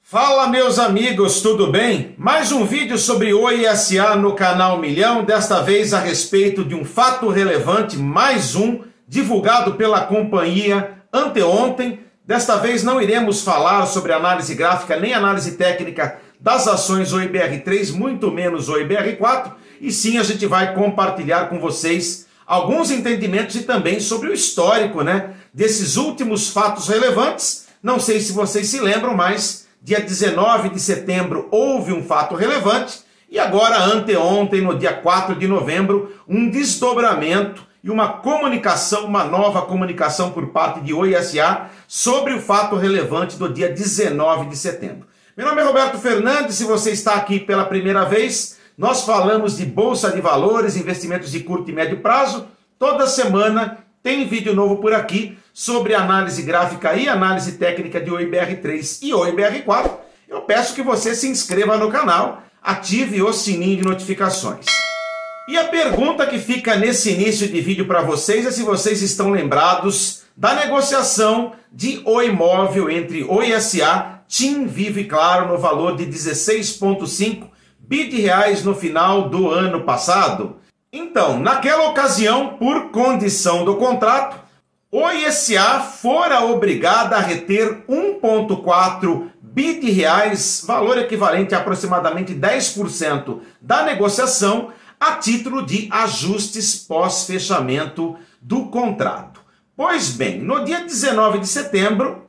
Fala, meus amigos, tudo bem? Mais um vídeo sobre Oi S.A. no canal Milhão, desta vez a respeito de um fato relevante, mais um, divulgado pela companhia anteontem. Desta vez não iremos falar sobre análise gráfica nem análise técnica das ações Oi BR3, muito menos Oi BR4, e sim a gente vai compartilhar com vocês alguns entendimentos e também sobre o histórico, desses últimos fatos relevantes. Não sei se vocês se lembram, mas dia 19 de setembro houve um fato relevante e agora, anteontem, no dia 4 de novembro, um desdobramento e uma comunicação, uma nova comunicação por parte de Oi S.A. sobre o fato relevante do dia 19 de setembro. Meu nome é Roberto Fernandes, se você está aqui pela primeira vez, nós falamos de Bolsa de Valores, investimentos de curto e médio prazo. Toda semana tem vídeo novo por aqui sobre análise gráfica e análise técnica de Oi BR3 e Oi BR4. Eu peço que você se inscreva no canal, ative o sininho de notificações. E a pergunta que fica nesse início de vídeo para vocês é se vocês estão lembrados da negociação de Oi Móvel entre Oi S.A., TIM, Vivo e Claro no valor de 16,5 bi de reais no final do ano passado. Então, naquela ocasião, por condição do contrato, Oi S.A. fora obrigada a reter 1,4 bi de reais, valor equivalente a aproximadamente 10% da negociação, a título de ajustes pós-fechamento do contrato. Pois bem, no dia 19 de setembro,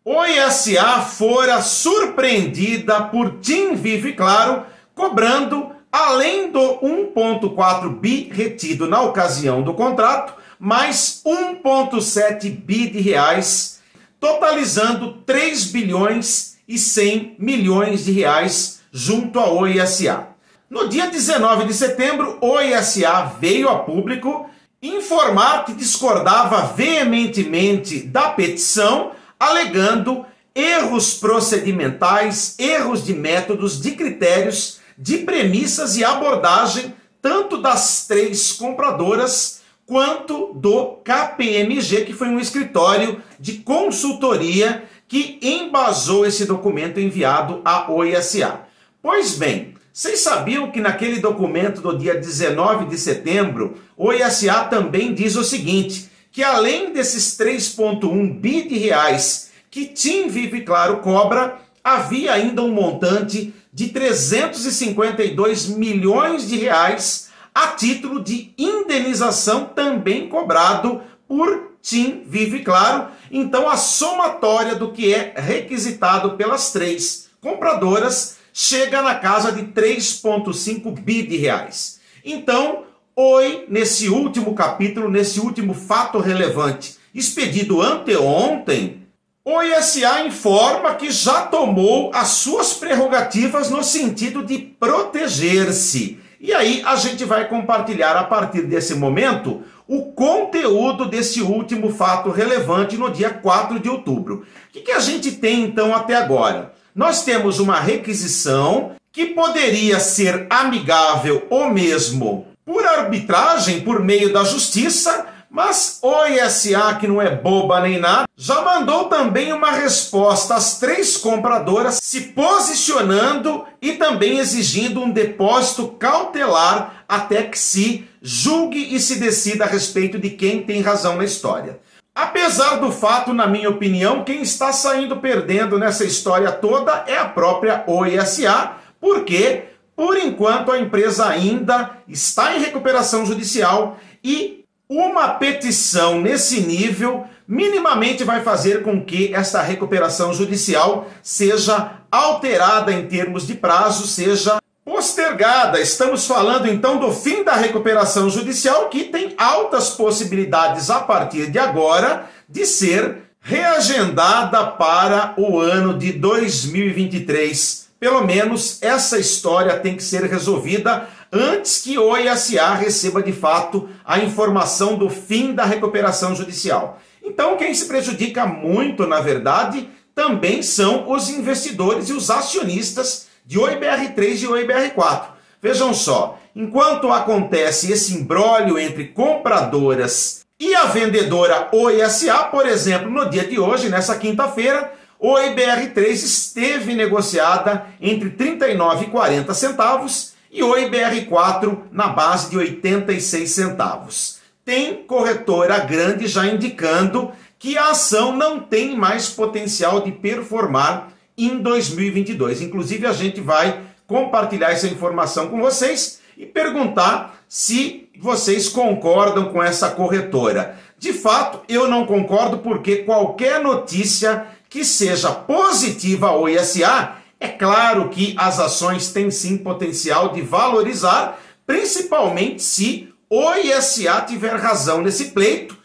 Oi S.A. fora surpreendida por TIM, Vivo e Claro, cobrando, além do 1,4 bi retido na ocasião do contrato, mais 1,7 bi de reais, totalizando 3 bilhões e 100 milhões de reais junto a Oi S.A. No dia 19 de setembro, Oi S.A. veio a público informar que discordava veementemente da petição, alegando erros procedimentais, erros de métodos, de critérios, de premissas e abordagem, tanto das três compradoras quanto do KPMG, que foi um escritório de consultoria que embasou esse documento enviado à Oi S.A. Pois bem, vocês sabiam que naquele documento do dia 19 de setembro, Oi S.A. também diz o seguinte, que além desses 3,1 bi de reais que TIM, Vivo e Claro cobra, havia ainda um montante de 352 milhões de reais a título de indenização também cobrado por TIM, Vivo e Claro. Então a somatória do que é requisitado pelas três compradoras chega na casa de 3,5 bi de reais. Então, Oi, nesse último capítulo, nesse último fato relevante, expedido anteontem, Oi S.A. informa que já tomou as suas prerrogativas no sentido de proteger-se. E aí a gente vai compartilhar a partir desse momento o conteúdo desse último fato relevante no dia 4 de outubro. O que a gente tem então até agora? Nós temos uma requisição que poderia ser amigável ou mesmo por arbitragem, por meio da justiça, mas Oi S.A., que não é boba nem nada, já mandou também uma resposta às três compradoras, se posicionando e também exigindo um depósito cautelar até que se julgue e se decida a respeito de quem tem razão na história. Apesar do fato, na minha opinião, quem está saindo perdendo nessa história toda é a própria Oi S.A., porque, por enquanto, a empresa ainda está em recuperação judicial e uma petição nesse nível minimamente vai fazer com que essa recuperação judicial seja alterada em termos de prazo, seja postergada. Estamos falando então do fim da recuperação judicial, que tem altas possibilidades a partir de agora de ser reagendada para o ano de 2023. Pelo menos essa história tem que ser resolvida antes que Oi S.A. receba de fato a informação do fim da recuperação judicial. Então quem se prejudica muito, na verdade, também são os investidores e os acionistas de Oi BR3 e Oi BR4. Vejam só, enquanto acontece esse imbróglio entre compradoras e a vendedora Oi S.A., por exemplo, no dia de hoje, nessa quinta-feira, Oi BR3 esteve negociada entre R$ 39,40 e Oi BR4 na base de 86 centavos. Tem corretora grande já indicando que a ação não tem mais potencial de performar em 2022. Inclusive, a gente vai compartilhar essa informação com vocês e perguntar se vocês concordam com essa corretora. De fato, eu não concordo, porque qualquer notícia que seja positiva ao Oi S.A., é claro que as ações têm sim potencial de valorizar, principalmente se Oi S.A. tiver razão nesse pleito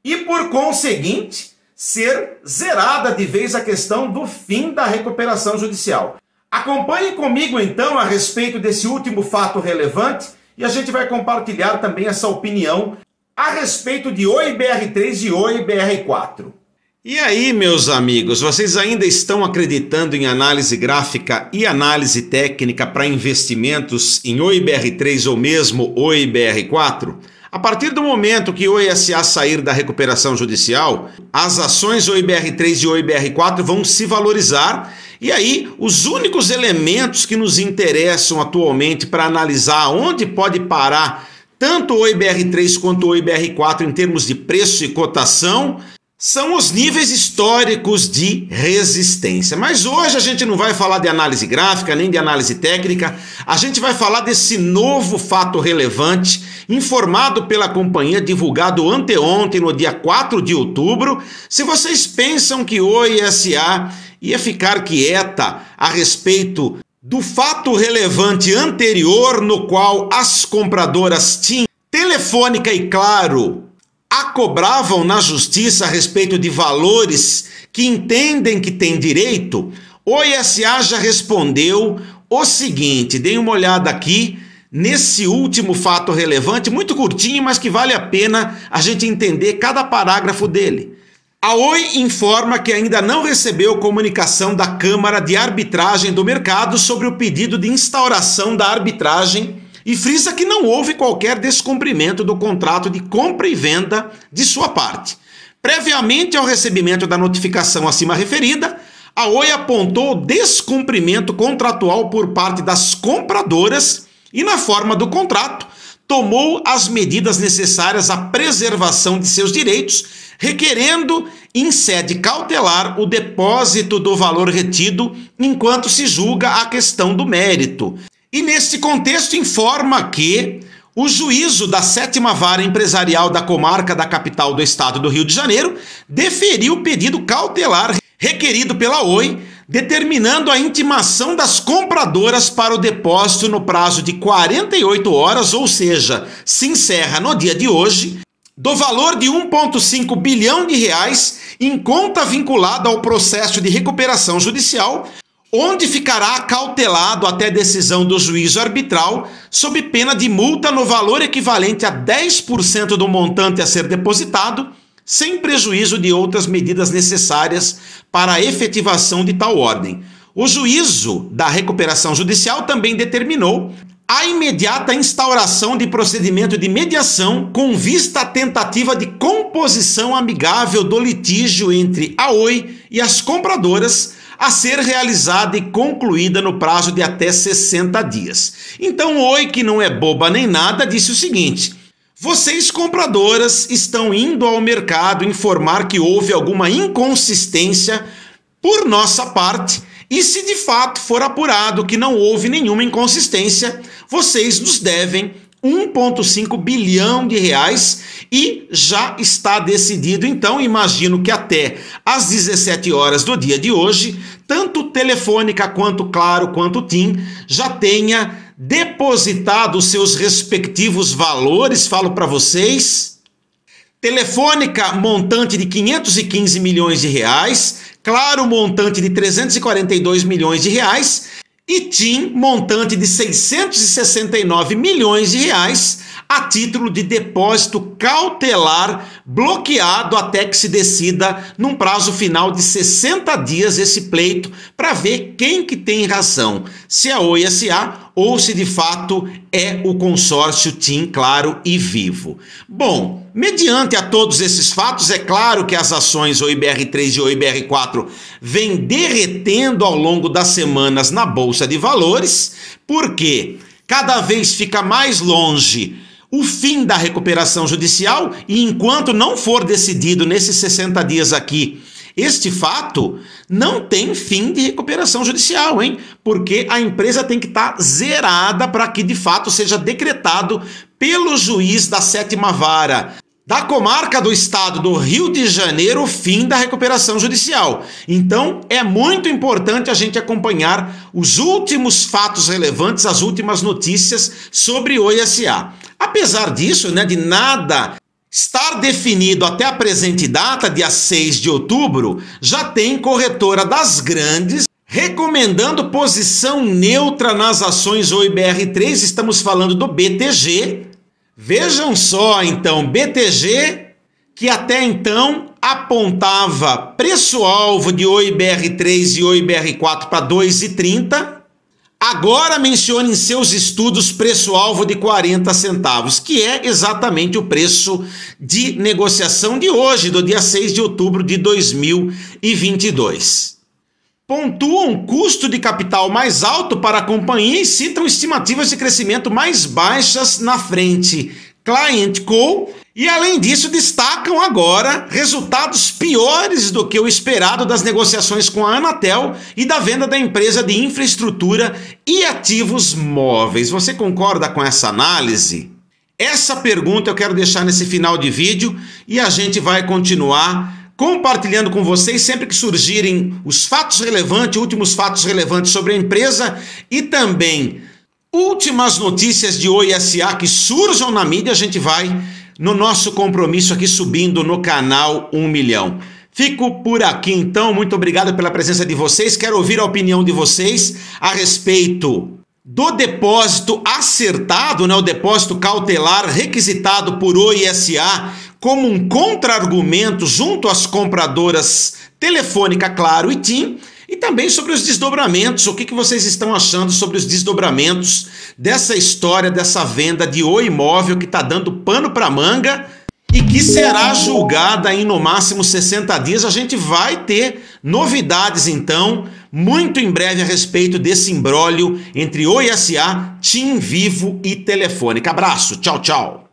e, por conseguinte, ser zerada de vez a questão do fim da recuperação judicial. Acompanhe comigo então a respeito desse último fato relevante e a gente vai compartilhar também essa opinião a respeito de Oi BR3 e Oi BR4. E aí, meus amigos, vocês ainda estão acreditando em análise gráfica e análise técnica para investimentos em Oi BR3 ou mesmo Oi BR4? A partir do momento que Oi S.A. sair da recuperação judicial, as ações Oi BR3 e Oi BR4 vão se valorizar, e aí os únicos elementos que nos interessam atualmente para analisar onde pode parar tanto Oi BR3 quanto Oi BR4 em termos de preço e cotação são os níveis históricos de resistência. Mas hoje a gente não vai falar de análise gráfica nem de análise técnica, a gente vai falar desse novo fato relevante informado pela companhia, divulgado anteontem, no dia 4 de outubro. Se vocês pensam que Oi S.A. ia ficar quieta a respeito do fato relevante anterior, no qual as compradoras TIM, Telefônica e Claro acobravam na justiça a respeito de valores que entendem que tem direito, Oi S.A. já respondeu o seguinte. Deem uma olhada aqui nesse último fato relevante, muito curtinho, mas que vale a pena a gente entender cada parágrafo dele. A Oi informa que ainda não recebeu comunicação da Câmara de Arbitragem do Mercado sobre o pedido de instauração da arbitragem e frisa que não houve qualquer descumprimento do contrato de compra e venda de sua parte. Previamente ao recebimento da notificação acima referida, a Oi apontou o descumprimento contratual por parte das compradoras e, na forma do contrato, tomou as medidas necessárias à preservação de seus direitos, requerendo em sede cautelar o depósito do valor retido enquanto se julga a questão do mérito. E neste contexto informa que o juízo da 7ª Vara Empresarial da Comarca da Capital do Estado do Rio de Janeiro deferiu o pedido cautelar requerido pela Oi, determinando a intimação das compradoras para o depósito no prazo de 48 horas, ou seja, se encerra no dia de hoje, do valor de 1,5 bilhão de reais em conta vinculada ao processo de recuperação judicial, onde ficará cautelado até decisão do juízo arbitral, sob pena de multa no valor equivalente a 10% do montante a ser depositado, sem prejuízo de outras medidas necessárias para a efetivação de tal ordem. O juízo da recuperação judicial também determinou a imediata instauração de procedimento de mediação com vista à tentativa de composição amigável do litígio entre a Oi e as compradoras, a ser realizada e concluída no prazo de até 60 dias. Então, Oi, que não é boba nem nada, disse o seguinte: vocês, compradoras, estão indo ao mercado informar que houve alguma inconsistência por nossa parte, e se de fato for apurado que não houve nenhuma inconsistência, vocês nos devem 1,5 bilhão de reais e já está decidido. Então, imagino que até às 17 horas do dia de hoje, tanto Telefônica quanto Claro quanto TIM já tenha depositado seus respectivos valores. Falo para vocês: Telefônica, montante de 515 milhões de reais, Claro, montante de 342 milhões de reais, e TIM, montante de 669 milhões de reais, a título de depósito cautelar bloqueado até que se decida num prazo final de 60 dias esse pleito para ver quem que tem razão, se é a Oi S.A. ou se de fato é o consórcio TIM Claro e Vivo. Bom, mediante a todos esses fatos, é claro que as ações Oi BR3 e Oi BR4 vêm derretendo ao longo das semanas na Bolsa de Valores, porque cada vez fica mais longe o fim da recuperação judicial e enquanto não for decidido nesses 60 dias aqui este fato, não tem fim de recuperação judicial, hein? Porque a empresa tem que estar zerada para que de fato seja decretado pelo juiz da 7ª Vara da comarca do estado do Rio de Janeiro o fim da recuperação judicial. Então é muito importante a gente acompanhar os últimos fatos relevantes, as últimas notícias sobre Oi S.A. Apesar disso, de nada estar definido até a presente data, dia 6 de outubro, já tem corretora das grandes recomendando posição neutra nas ações Oi BR3, estamos falando do BTG. Vejam só, então, BTG, que até então apontava preço-alvo de Oi BR3 e Oi BR4 para 2,30, agora menciona em seus estudos preço-alvo de 40 centavos, que é exatamente o preço de negociação de hoje, do dia 6 de outubro de 2022. Pontuam custo de capital mais alto para a companhia e citam estimativas de crescimento mais baixas na frente ClientCo e, além disso, destacam agora resultados piores do que o esperado das negociações com a Anatel e da venda da empresa de infraestrutura e ativos móveis. Você concorda com essa análise? Essa pergunta eu quero deixar nesse final de vídeo e a gente vai continuar compartilhando com vocês sempre que surgirem os fatos relevantes, últimos fatos relevantes sobre a empresa e também últimas notícias de Oi S.A. que surjam na mídia, a gente vai no nosso compromisso aqui subindo no canal 1 milhão. Fico por aqui então, muito obrigado pela presença de vocês, quero ouvir a opinião de vocês a respeito do depósito acertado, o depósito cautelar requisitado por Oi S.A. como um contra-argumento junto às compradoras Telefônica, Claro e TIM, e também sobre os desdobramentos, o que vocês estão achando sobre os desdobramentos dessa história, dessa venda de Oi Imóvel que está dando pano para manga e que será julgada em no máximo 60 dias. A gente vai ter novidades então, muito em breve a respeito desse imbróglio entre Oi S.A., TIM, Vivo e Telefônica. Abraço, tchau, tchau.